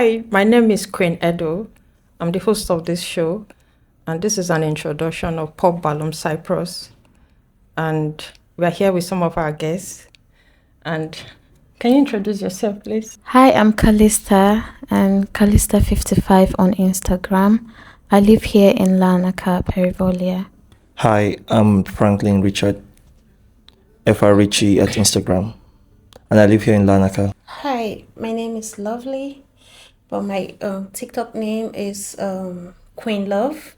Hi, my name is Queen Edo. I'm the host of this show, and this is an introduction of Pop Ballum Cyprus. And we're here with some of our guests. And can you introduce yourself, please? Hi, I'm Callista and Callista55 on Instagram. I live here in Larnaca, Perivolia. Hi, I'm Franklin Richard, FR Richie at Instagram, and I live here in Larnaca. Hi, my name is Lovely, but my TikTok name is Queen Love.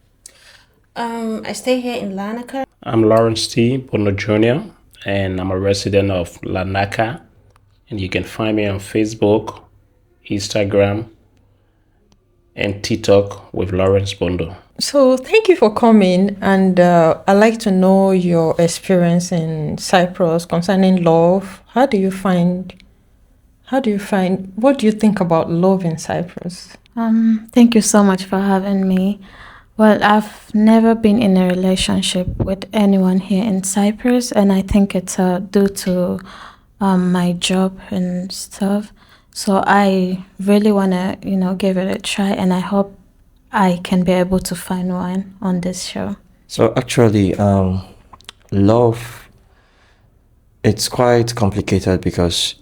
I stay here in Larnaca. I'm Lawrence T. Bono Jr., and I'm a resident of Larnaca. And you can find me on Facebook, Instagram, and TikTok with Lawrence Bondo. So, thank you for coming. And I'd like to know your experience in Cyprus concerning love. What do you think about love in Cyprus? Thank you so much for having me. Well, I've never been in a relationship with anyone here in Cyprus, and I think it's due to my job and stuff. So I really want to, give it a try, and I hope I can be able to find one on this show. So actually, love, it's quite complicated because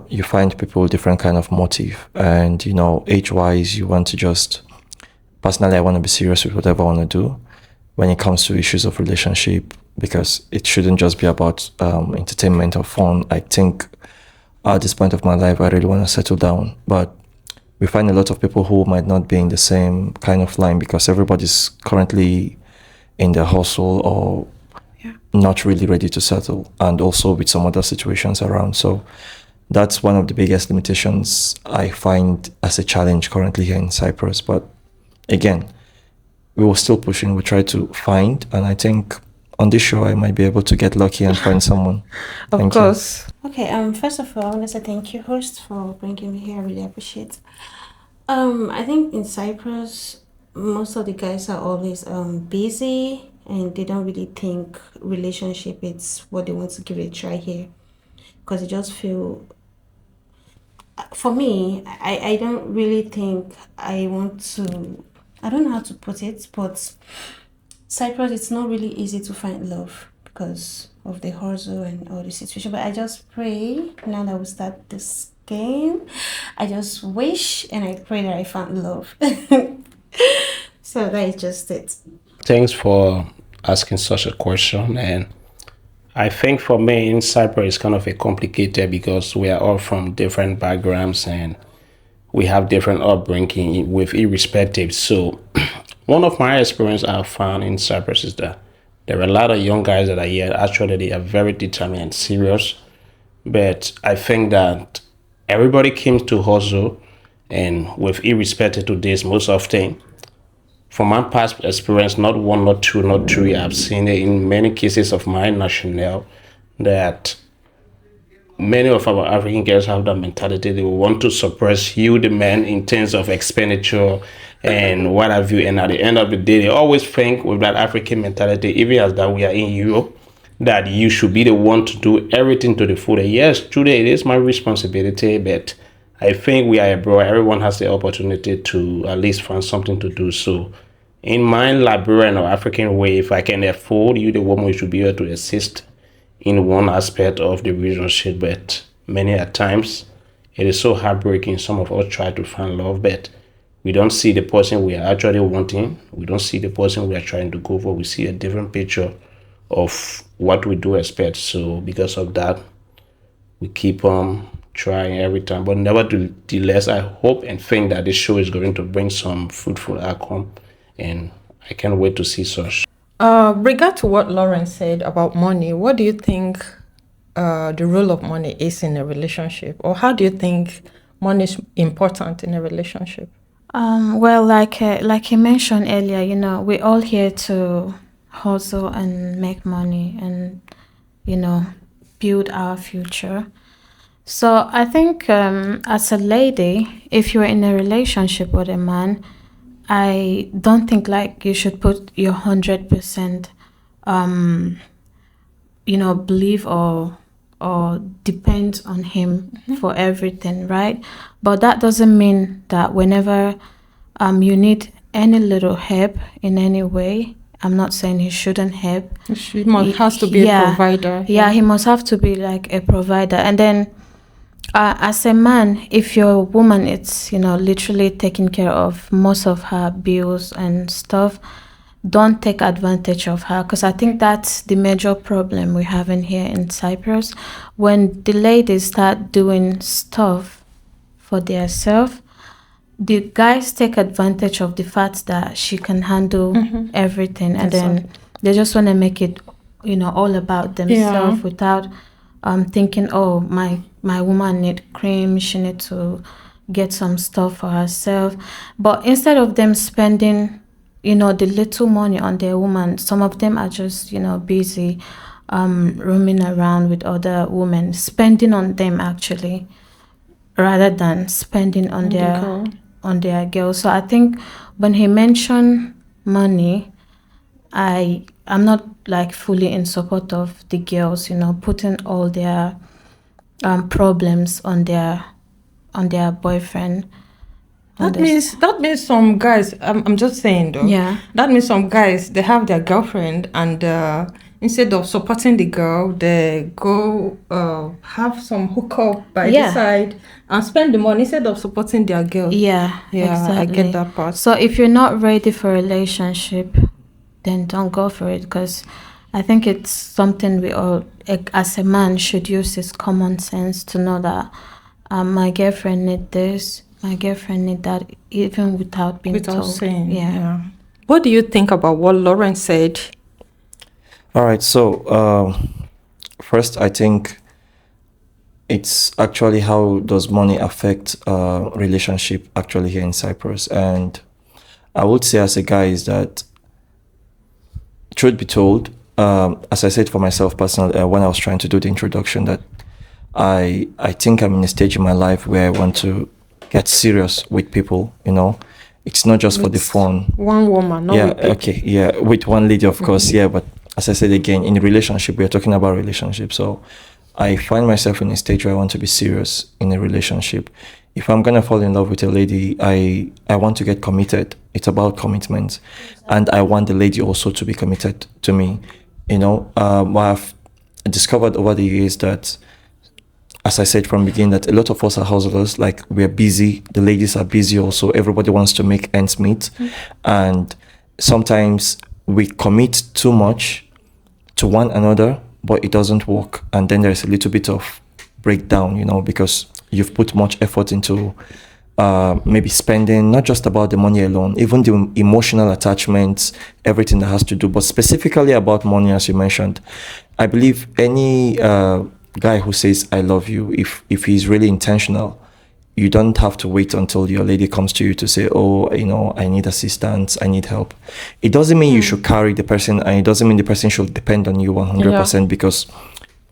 you find people with different kind of motive, and age-wise, you want to just. Personally, I want to be serious with whatever I want to do when it comes to issues of relationship, because it shouldn't just be about entertainment or fun. I think at this point of my life, I really want to settle down. But we find a lot of people who might not be in the same kind of line because everybody's currently in the hustle or not really ready to settle, and also with some other situations around. So that's one of the biggest limitations I find as a challenge currently here in Cyprus. But again, we will still push in. We try to find, and I think on this show I might be able to get lucky and find someone. Of course. Okay. First of all, I want to say thank you, host, for bringing me here. I really appreciate. I think in Cyprus, most of the guys are always busy, and they don't really think relationship is what they want to give it a try here, because they just feel. For me, I don't really think I want to. I don't know how to put it, but Cyprus, it's not really easy to find love because of the hustle and all the situation. But I just pray now that we start this game. I just wish and I pray that I found love. So that is just it. Thanks for asking such a question. And I think for me in Cyprus it's kind of a complicated because we are all from different backgrounds and we have different upbringing with irrespective. So one of my experience I've found in Cyprus is that there are a lot of young guys that are here. Actually, they are very determined and serious. But I think that everybody came to hustle, and with irrespective to this, most often, from my past experience, not one, not two, not three, I've seen it in many cases of my national that many of our African girls have that mentality. They will want to suppress you, the man, in terms of expenditure and what have you. And at the end of the day, they always think with that African mentality, even as that we are in Europe, that you should be the one to do everything to the full. Yes, today it is my responsibility, but I think we are abroad. Everyone has the opportunity to at least find something to do. So in my Liberian or African way, if I can afford you, the woman, you should be able to assist in one aspect of the relationship, but many a times it is so heartbreaking. Some of us try to find love, but we don't see the person we are actually wanting. We don't see the person we are trying to go for. We see a different picture of what we do expect. So because of that, we keep on trying every time, but never do less. I hope and think that this show is going to bring some fruitful outcome, and I can't wait to see such. Regard to what Lauren said about money, what do you think the role of money is in a relationship, or how do you think money is important in a relationship? Well, like you mentioned earlier, we're all here to hustle and make money and, build our future. So I think as a lady, if you're in a relationship with a man, I don't think like you should put your 100% belief or or depend on him for everything, right? But that doesn't mean that whenever you need any little help in any way, I'm not saying he shouldn't help. She must, has to be a provider. Yeah, he must have to be like a provider. And then as a man, if your woman is, literally taking care of most of her bills and stuff, don't take advantage of her, because I think that's the major problem we're having here in Cyprus. When the ladies start doing stuff for themselves, the guys take advantage of the fact that she can handle everything, and then they just want to make it, all about themselves without thinking, oh, my woman need cream, she need to get some stuff for herself. But instead of them spending, the little money on their woman, some of them are just, busy roaming around with other women, spending on them actually, rather than spending on their girls. So I think when he mentioned money, I'm not like fully in support of the girls, putting all their problems on their boyfriend. That means some guys. I'm just saying though. Yeah. That means some guys, they have their girlfriend, and instead of supporting the girl, they go have some hookup by the side and spend the money instead of supporting their girl. Yeah, exactly. I get that part. So if you're not ready for a relationship, then don't go for it, because I think it's something we all, as a man, should use his common sense to know that my girlfriend need this, my girlfriend need that, even without being told. Saying. Yeah. What do you think about what Lauren said? All right. So first, I think it's actually how does money affect relationship actually here in Cyprus. And I would say as a guy is that, truth be told, as I said for myself personally, when I was trying to do the introduction, that I think I'm in a stage in my life where I want to get serious with people, It's not just for the fun. One woman, not with with one lady, of course, but as I said again, in a relationship, we are talking about relationship. So I find myself in a stage where I want to be serious in a relationship. If I'm going to fall in love with a lady, I want to get committed. It's about commitment. And I want the lady also to be committed to me. What I've discovered over the years that, as I said from the beginning, that a lot of us are hustlers. Like, we're busy. The ladies are busy also. Everybody wants to make ends meet. And sometimes we commit too much to one another, but it doesn't work. And then there's a little bit of breakdown, because you've put much effort into maybe spending, not just about the money alone, even the emotional attachments, everything that has to do, but specifically about money, as you mentioned. I believe any guy who says I love you, if he's really intentional, you don't have to wait until your lady comes to you to say, oh, I need assistance, I need help. It doesn't mean you should carry the person, and it doesn't mean the person should depend on you 100%, because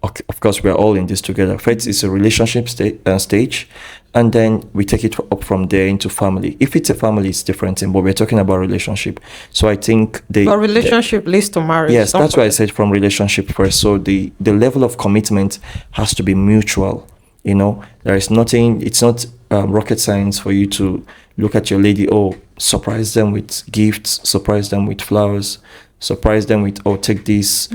of course we're all in this together. First, it's a relationship stage, and then we take it up from there into family. If it's a family, it's different, but we're talking about relationship. So I think but relationship leads to marriage. Yes, that's why I said from relationship first. So the level of commitment has to be mutual. There is nothing. It's not rocket science for you to look at your lady. Oh, surprise them with gifts. Surprise them with flowers. Surprise them with, oh, take this.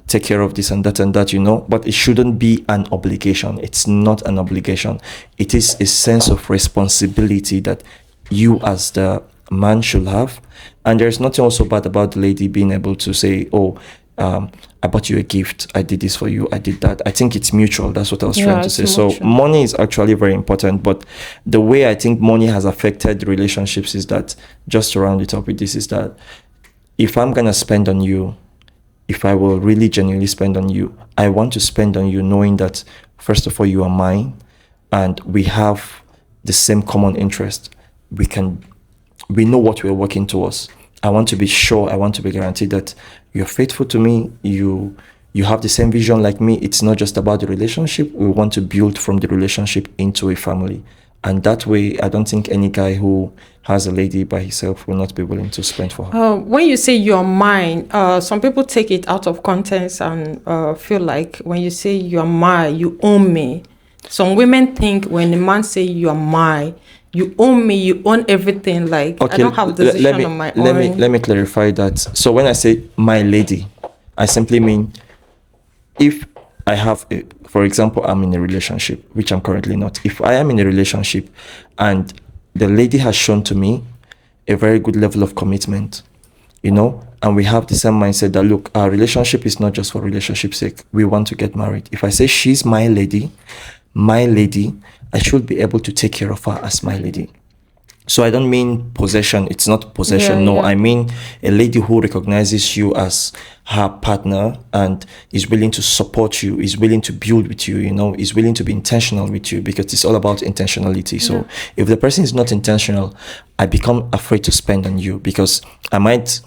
Take care of this and that, but it shouldn't be an obligation. It's not an obligation. It is a sense of responsibility that you as the man should have. And there's nothing also bad about the lady being able to say, oh, I bought you a gift, I did this for you, I did that. I think it's mutual. That's what I was trying to say. So money is actually very important, but the way I think money has affected relationships is that, just to round it up with this, is that if I'm going to spend on you, if I will really genuinely spend on you, I want to spend on you knowing that, first of all, you are mine, and we have the same common interest. We know what we're working towards. I want to be sure, I want to be guaranteed that you're faithful to me, you have the same vision like me. It's not just about the relationship. We want to build from the relationship into a family. And that way, I don't think any guy who has a lady by himself will not be willing to spend for her. When you say you're mine, some people take it out of context and feel like when you say you're mine, you own me. Some women think when a man say you're mine, you own me, you own everything. Like, I don't have decision on my own. Let me clarify that. So when I say my lady, I simply mean if I have, for example, I'm in a relationship, which I'm currently not. If I am in a relationship and the lady has shown to me a very good level of commitment, and we have the same mindset that, look, our relationship is not just for relationship's sake. We want to get married. If I say she's my lady, I should be able to take care of her as my lady. So I don't mean possession. It's not possession. No, I mean a lady who recognizes you as her partner and is willing to support you, is willing to build with you, is willing to be intentional with you, because it's all about intentionality. So if the person is not intentional, I become afraid to spend on you, because I might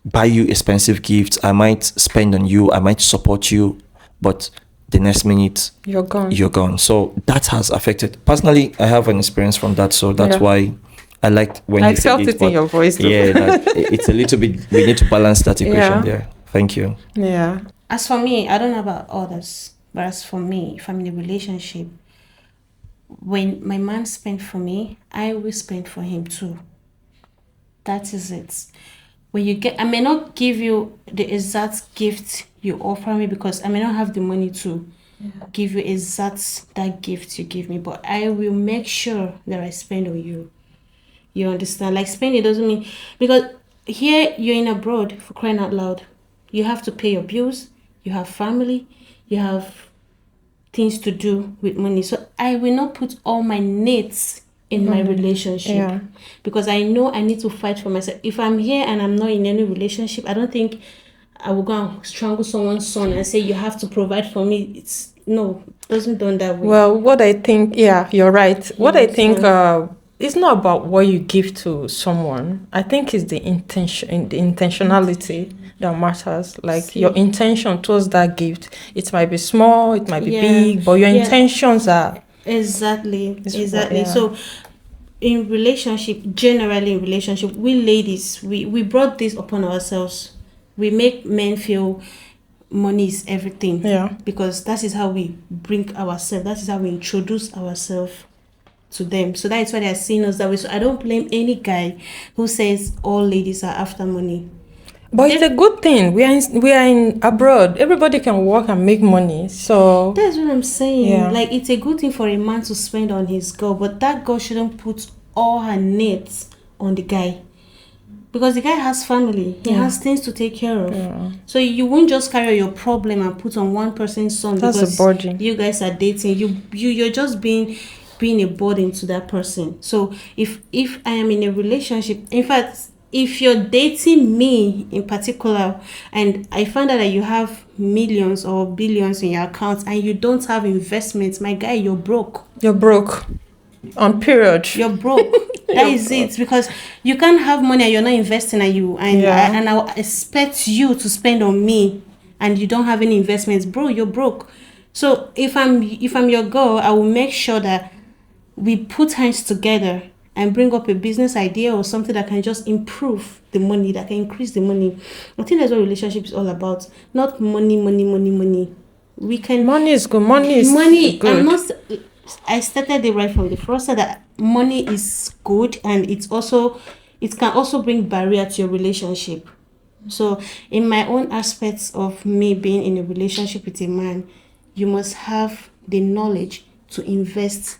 buy you expensive gifts. I might spend on you. I might support you, but the next minute You're gone. So that has affected. Personally, I have an experience from that. So that's why I liked when I you said felt it in your voice too. Yeah, it's a little bit. We need to balance that equation there. Thank you. Yeah. As for me, I don't know about others, but as for me, if I'm in a relationship, when my man spent for me, I will spend for him too. That is it. When you get, I may not give you the exact gift you offer me, because I may not have the money to give you exact that gift you give me, but I will make sure that I spend on you. You understand? Like, spending doesn't mean, because here you're in abroad, for crying out loud. You have to pay your bills, you have family, you have things to do with money. So I will not put all my needs in my relationship, because I know I need to fight for myself. If I'm here and I'm not in any relationship, I don't think I will go and strangle someone's son and say you have to provide for me. It's no, it doesn't done that way. Well, what I think, you're right. What I think, it's not about what you give to someone. I think it's the intentionality that matters. Like, your intention towards that gift. It might be small, it might be big, but your intentions are exactly. So generally in relationship, we ladies, we brought this upon ourselves. We make men feel money is everything. Because that is how we bring ourselves, that is how we introduce ourselves to them. So that is why they are seeing us that way. So I don't blame any guy who says all ladies are after money. But it's a good thing. We are in abroad. Everybody can work and make money. So that's what I'm saying. Like, it's a good thing for a man to spend on his girl, but that girl shouldn't put all her needs on the guy, because the guy has family. He has things to take care of. So you won't just carry your problem and put on one person's son. That's because a burden. You guys are dating. You're just being a burden to that person. So if I am in a relationship, in fact, if you're dating me in particular, and I find out that you have millions or billions in your account and you don't have investments, my guy, you're broke. You're broke. On period. You're broke. That is it. Because you can't have money and you're not investing, and I'll expect you to spend on me and you don't have any investments, bro, you're broke. So if I'm your girl, I will make sure that we put hands together and bring up a business idea or something that can just improve the money, that can increase the money. I think that's what relationship is all about. Not money. We can. Money is good. Money is good. I started it right from the first, that money is good, and it can also bring barrier to your relationship. So in my own aspects of me being in a relationship with a man, you must have the knowledge to invest.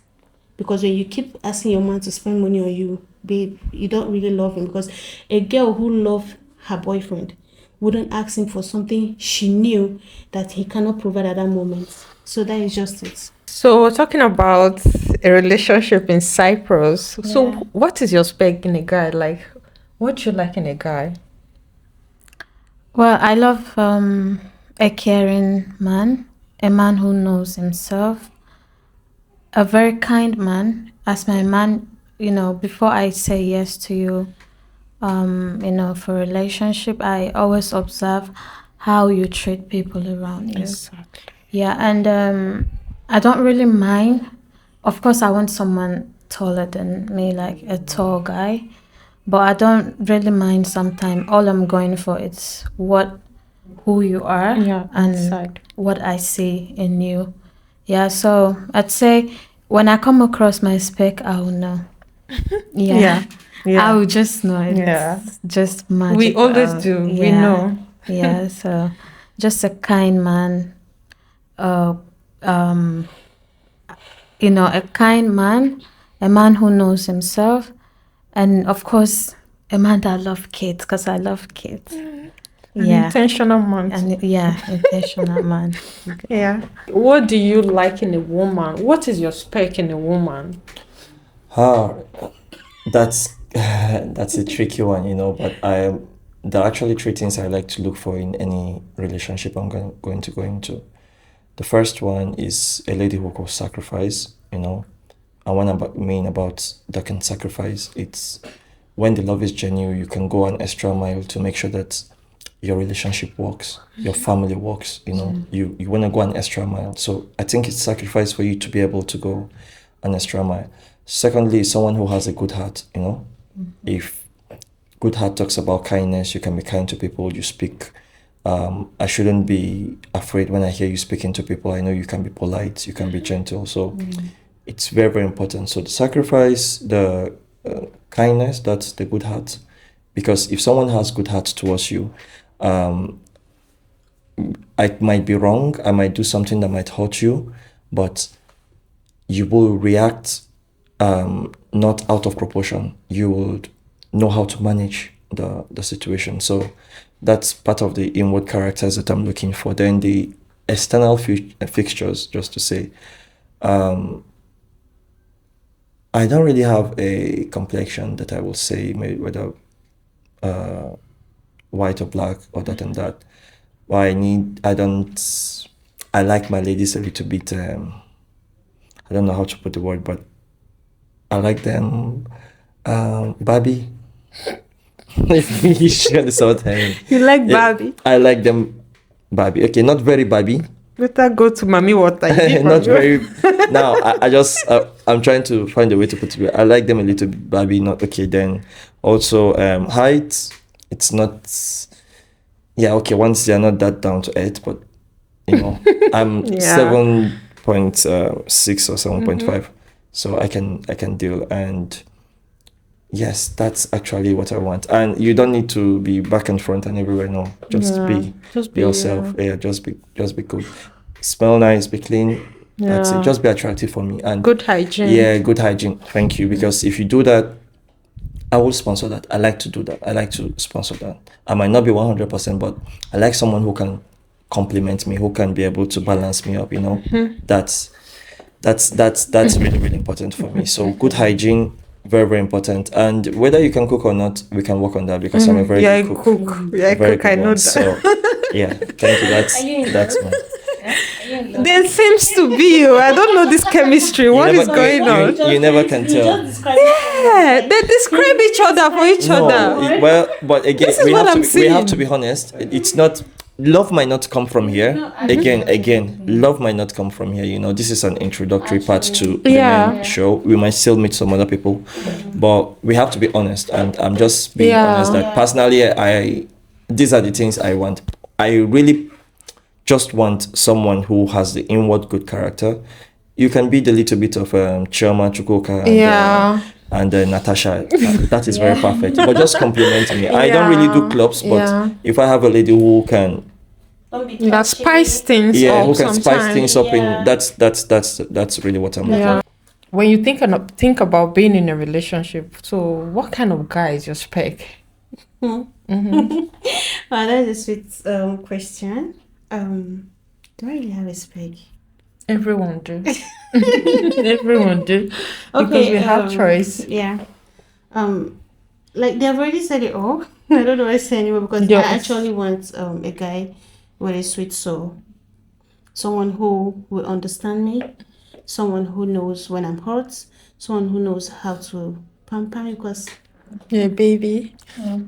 Because when you keep asking your man to spend money on you, babe, you don't really love him. Because a girl who loves her boyfriend wouldn't ask him for something she knew that he cannot provide at that moment. So that is just it. So we're talking about a relationship in Cyprus. Yeah. So what is your spec in a guy? Like, what do you like in a guy? Well, I love a caring man, a man who knows himself, a very kind man. As my man, before I say yes to you, for a relationship, I always observe how you treat people around you. Exactly. Yeah, and I don't really mind. Of course, I want someone taller than me, like a tall guy. But I don't really mind sometimes. All I'm going for is who you are and inside. what I see in you. Yeah, so I'd say when I come across my spec, I will know. Yeah. I will just know it's Yeah. just magic. We always do. We Yeah. know. Yeah, so just a kind man, uh, um, a kind man, a man who knows himself, and of course, a man that loves kids, because I love kids. An Yeah, intentional man. and intentional man. Yeah. What do you like in a woman? What is your spec in a woman? That's that's a tricky one, but there are actually three things I like to look for in any relationship I'm going to go into. The first one is a lady who can sacrifice, and what I mean about that can sacrifice, it's when the love is genuine, you can go an extra mile to make sure that your relationship works, your family works, you want to go an extra mile. So I think it's sacrifice for you to be able to go an extra mile. Secondly, someone who has a good heart, if good heart talks about kindness, you can be kind to people, you speak. I shouldn't be afraid when I hear you speaking to people. I know you can be polite, you can be gentle. So it's very, very important. So the sacrifice, the kindness, that's the good heart. Because if someone has good heart towards you, I might be wrong, I might do something that might hurt you, but you will react not out of proportion. You would know how to manage the situation. So that's part of the inward characters that I'm looking for. Then the external fixtures, just to say, I don't really have a complexion that I will say whether white or black or that and that. I like my ladies a little bit, I don't know how to put the word, but I like them Barbie. If you understand what I mean. You like Barbie? I like them Barbie. Okay, not very Barbie. Better go to mommy water. Not very. Now, I just, I'm trying to find a way to put it. I like them a little bit Barbie, not okay. Then also height, it's not, yeah, okay, once they're not that down to earth, but I'm 7.6 or 7.5, so I can deal. And yes, that's actually what I want. And you don't need to be back and front and everywhere. No, just be yourself. Yeah, just be good. Smell nice, be clean. That's it. Just be attractive for me. And good hygiene. Yeah, good hygiene. Thank you. Because if you do that, I will sponsor that. I like to do that. I like to sponsor that. I might not be 100%, but I like someone who can compliment me, who can be able to balance me up. That's really, really important for me. So good hygiene, very, very important. And whether you can cook or not, we can work on that, because I'm a very good cook. Yeah, cook. I know that. So yeah, thank you. That's my. There seems to be. I don't know this chemistry. What is going on? You never can tell. Yeah, they describe each other for each other. Well, but again, This is we what I'm have to be honest. It's not. Love might not come from here. Again, love might not come from here. This is an introductory part to the main show. We might still meet some other people, but we have to be honest. And I'm just being honest that personally, these are the things I want. I really just want someone who has the inward good character. You can be the little bit of Chioma, Chukwuka, and Natasha. That is very perfect. But just compliment me. I don't really do clubs, but if I have a lady who can spice things up. Yeah, who can spice things up in that's really what I'm looking for. When you think about being in a relationship, so what kind of guy is your spec? Well, that's a sweet question. Do I really have a spec? Everyone do. Everyone do. Because we have choice. Yeah. Like they've already said it all. I don't know what to say anymore, because I actually want a guy with a sweet soul. Someone who will understand me. Someone who knows when I'm hurt. Someone who knows how to pamper me, because yeah, baby. So,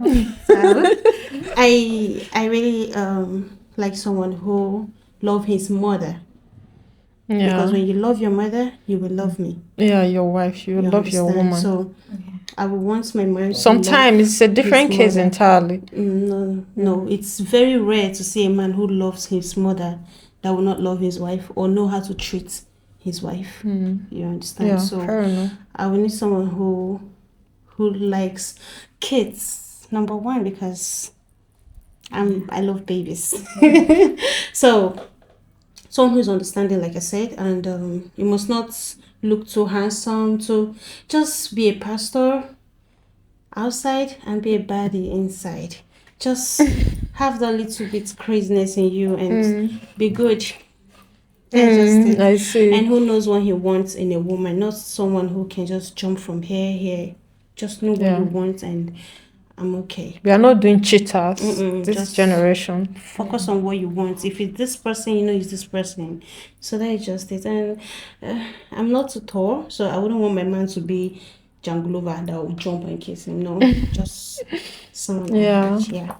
I really like someone who loves his mother. Because when you love your mother, you will love me. Yeah, your wife. You love your understand? woman. So I will want my man to Sometimes love it's a different his case mother. entirely. No, it's very rare to see a man who loves his mother that will not love his wife or know how to treat his wife. You understand? Yeah, So fair enough. I will need someone who likes kids. Number one, because I love babies. So someone who's understanding, like I said, and you must not look too handsome. To just be a pastor outside and be a baddie inside. Just have that little bit craziness in you and be good. That's just it. I see. And who knows what he wants in a woman, not someone who can just jump from here. Just know what you want and I'm okay. We are not doing cheaters this just generation. Focus on what you want. If it's this person, you know it's this person. So that is just it. And I'm not too tall, so I wouldn't want my man to be Janglova that will jump and kiss him. No, just someone. Yeah.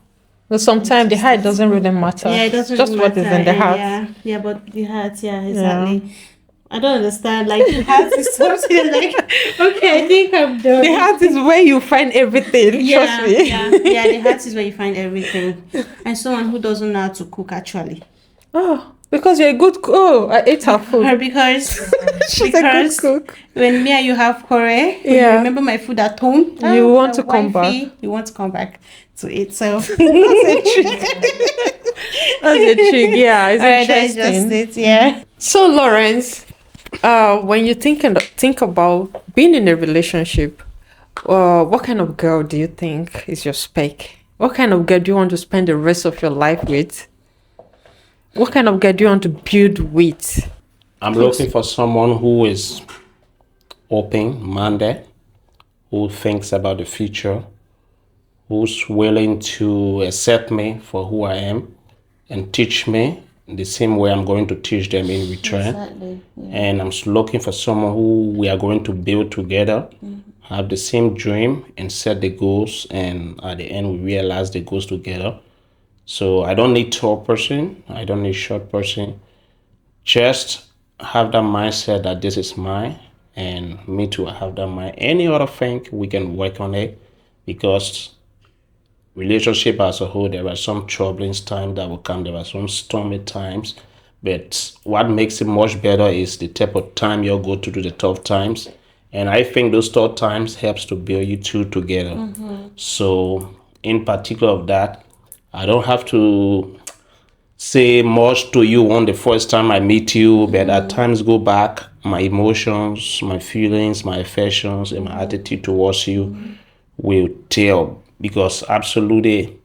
But sometimes the height doesn't really matter. Yeah, it doesn't just really what is in the heart. Yeah, but the heart, yeah, exactly. I don't understand. Like the heart is something like, okay, I think I'm done. The heart is where you find everything. Trust me. Yeah, the heart is where you find everything. And someone who doesn't know how to cook actually. Oh, because you're a good cook. Oh, I ate her food. Because She's a good cook. When me and you have quarrel, when you remember my food at home, you want to come back. You want to come back to it. So that's a trick. That's a trick. Yeah, it's interesting. That's just it. Yeah. So Lawrence, when you think about being in a relationship, what kind of girl do you think is your spec? What kind of girl do you want to spend the rest of your life with? What kind of girl do you want to build with? I'm looking for someone who is open-minded, who thinks about the future, who's willing to accept me for who I am and teach me the same way I'm going to teach them in return. Exactly. Yeah. And I'm looking for someone who we are going to build together, have the same dream and set the goals, and at the end we realize the goals together. So I don't need tall person, I don't need short person. Just have that mindset that this is mine, and me too, I have that mind. Any other thing, we can work on it, because relationship as a whole, there are some troubling times that will come, there are some stormy times, but what makes it much better is the type of time you'll go through the tough times. And I think those tough times helps to build you two together. So in particular of that, I don't have to say much to you on the first time I meet you, but at times go back, my emotions, my feelings, my affections, and my attitude towards you will tell. Because absolutely,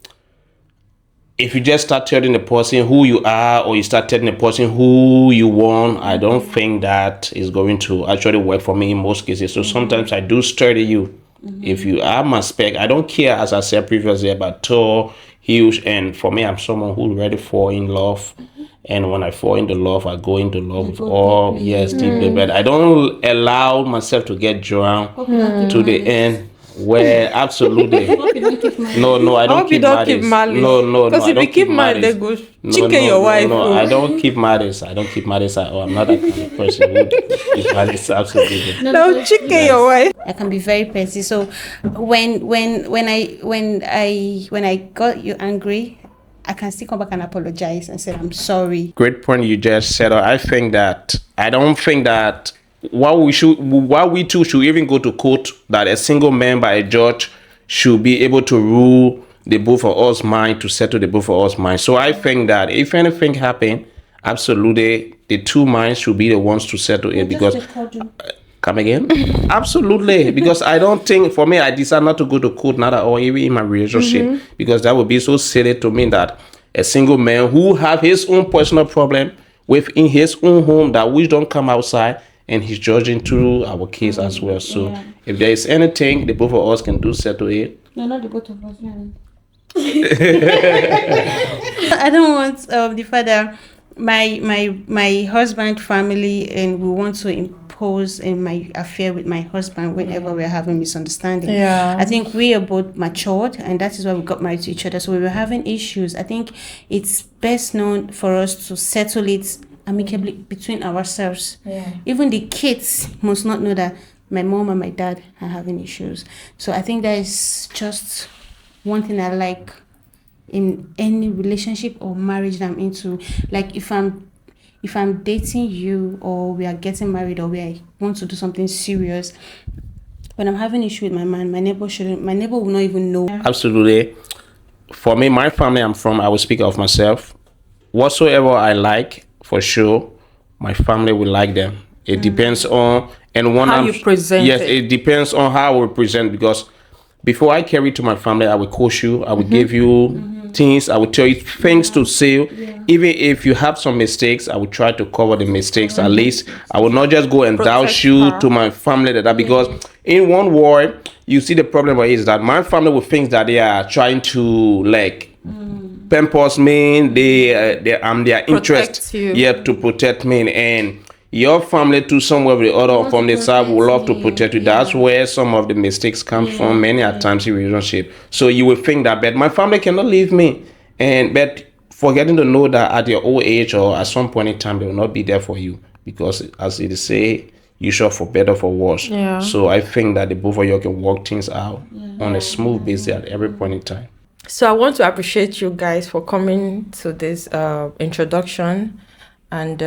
if you just start telling the person who you are, or you start telling the person who you want, I don't think that is going to actually work for me in most cases. So sometimes I do study you. If you are my spec, I don't care, as I said previously, about tall, huge, and for me, I'm someone who really fall in love. And when I fall into love, I go into love with all, deeply. But I don't allow myself to get drowned to the end. Where absolutely no, I don't keep malice. No, because if you keep malice, they go chicken your wife. No, I don't keep malice. I'm not that kind of person who keep malice. Absolutely. No, chicken your wife. I can be very petty. So when I got you angry, I can still come back and apologize and say I'm sorry. Great point you just said. I don't think that while we two should even go to court, that a single man by a judge should be able to rule the both of us mind, to settle the both of us mind. So I think that if anything happen, absolutely the two minds should be the ones to settle it. Because come again? Absolutely. Because I don't think, for me, I decide not to go to court, not at all, even in my relationship, because that would be so silly to me that a single man who have his own personal problem within his own home, that we don't come outside, and he's judging through our case as well. So if there is anything the both of us can do, settle it. No, not the both of us. I don't want the father, my husband family, and we want to impose in my affair with my husband whenever we're having misunderstanding. I think we are both matured, and that is why we got married to each other. So we were having issues. I think it's best known for us to settle it amicably between ourselves. Yeah. Even the kids must not know that my mom and my dad are having issues. So I think that is just one thing I like in any relationship or marriage that I'm into. Like if I'm dating you, or we are getting married, or we want to do something serious, when I'm having issue with my man, my neighbor will not even know. Absolutely. For me, my family I'm from, I will speak of myself. Whatsoever I like, for sure, my family will like them. It depends on How you present yes, it. it depends on how I will present, because before I carry to my family, I will coach you, I will give you things, I will tell you things to say. Even if you have some mistakes, I will try to cover the mistakes. At least I will not just go and Protect doubt you her. to my family that because in one word, you see the problem is that my family will think that they are trying to like pampers me. They their interest you. to protect me, and your family to somewhere or the other Want from to the side will love to protect me, protect you. That's yeah. where some of the mistakes come from many a times in relationship. So you will think that, but my family cannot leave me, and but forgetting to know that at your old age or at some point in time they will not be there for you, because as it is say, you shall for better for worse. Yeah. So I think that the both of you can work things out on a smooth basis at every point in time. So I want to appreciate you guys for coming to this introduction. And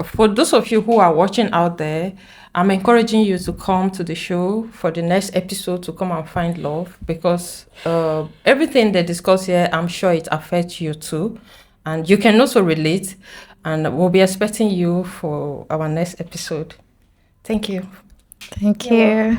for those of you who are watching out there, I'm encouraging you to come to the show for the next episode to come and find love, because everything they discuss here, I'm sure it affects you too. And you can also relate. And we'll be expecting you for our next episode. Thank you. Thank you.